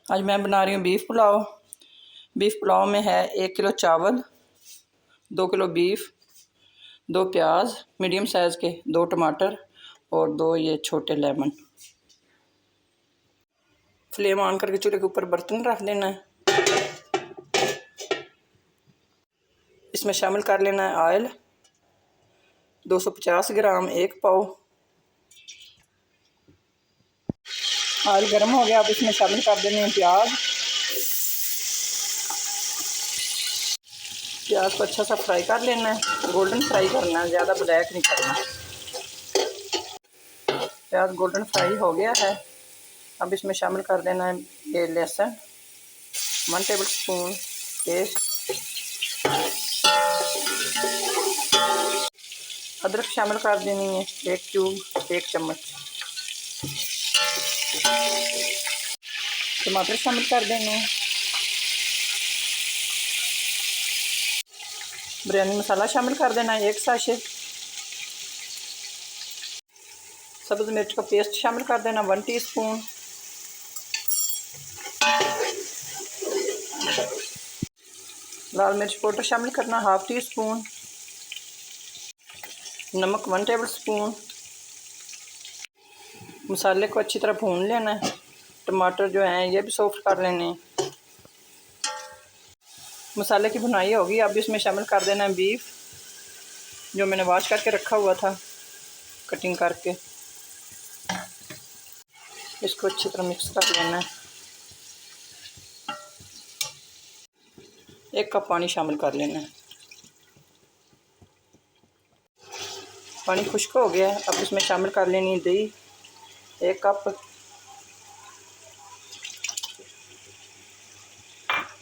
आज मैं बना रही हूँ बीफ पुलाव। बीफ पुलाव में है 1 किलो चावल, 2 किलो बीफ, 2 प्याज मीडियम साइज़ के, 2 टमाटर और 2 ये छोटे लेमन। फ्लेम ऑन करके चूल्हे के ऊपर बर्तन रख देना है। इसमें शामिल कर लेना है ऑयल 250 ग्राम, 1 पाव। ऑयल गर्म हो गया, अब इसमें शामिल कर देने हैं प्याज। प्याज को अच्छा सा फ्राई कर लेना है, गोल्डन फ्राई करना है, ज़्यादा ब्लैक नहीं करना। प्याज गोल्डन फ्राई हो गया है, अब इसमें शामिल कर देना है ये लहसुन, 1 टेबल स्पून पेस्ट। अदरक शामिल कर देनी है 1 क्यूब, 1 चम्मच। टमाटर शामिल कर देने हैं। बिरयानी मसाला शामिल कर देना है 1 साशे। सब्ज़ मिर्च का पेस्ट शामिल कर देना 1 टीस्पून। लाल मिर्च पाउडर शामिल करना 1/2 टीस्पून। नमक 1 टेबल स्पून। मसाले को अच्छी तरह भून लेना है। टमाटर जो हैं ये भी सॉफ्ट कर लेने हैं। मसाले की भुनाई होगी, अब इसमें शामिल कर देना है बीफ जो मैंने वॉश करके रखा हुआ था, कटिंग करके। इसको अच्छी तरह मिक्स कर लेना है। 1 कप पानी शामिल कर लेना है। पानी खुश्क हो गया है, अब इसमें शामिल कर लेनी है दही 1 कप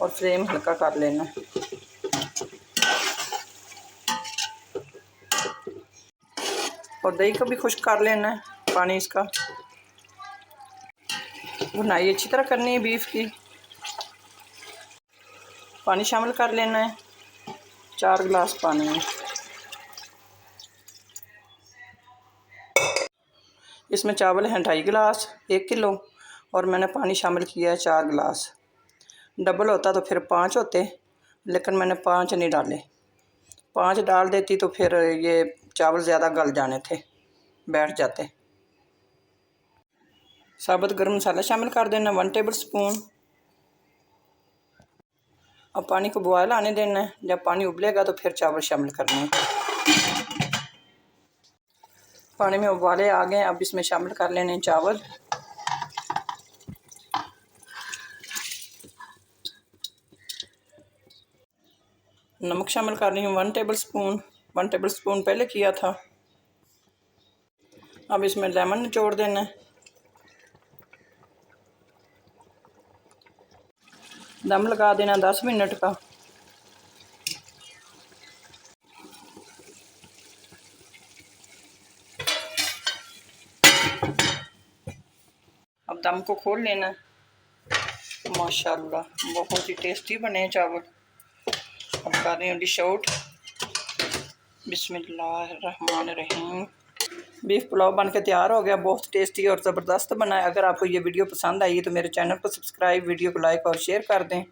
और फ्लेम हल्का कर लेना है। और दही को भी खुश्क कर लेना है, पानी इसका। भुनाई अच्छी तरह करनी है बीफ की। पानी शामिल कर लेना है, 4 गिलास पानी है। इसमें चावल हैं 2.5 गिलास, 1 किलो, और मैंने पानी शामिल किया है 4 गिलास। डबल होता तो फिर 5 होते, लेकिन मैंने 5 नहीं डाले। 5 डाल देती तो फिर ये चावल ज़्यादा गल जाने थे, बैठ जाते। साबुत गर्म मसाला शामिल कर देना 1 टेबल स्पून। अब पानी को बॉयल आने देना है। जब पानी उबलेगा तो फिर चावल शामिल करने हैं। पानी में उबाले आ गए, अब इसमें शामिल कर लेने हैं चावल। नमक शामिल कर रही हूँ 1 टेबल स्पून। 1 टेबल स्पून पहले किया था। अब इसमें लेमन निचोड़ देना है। दम लगा देना 10 मिनट का। अब दम को खोल लेना है। माशाल्लाह बहुत ही टेस्टी बने चावल। अब कर रही हूँ डिश आउट। बिस्मिल्लाहिर्रहमानिर्रहीम। बीफ पुलाव बन के तैयार हो गया। बहुत टेस्टी और ज़बरदस्त बना है। अगर आपको ये वीडियो पसंद आई तो मेरे चैनल को सब्सक्राइब, वीडियो को लाइक और शेयर कर दें।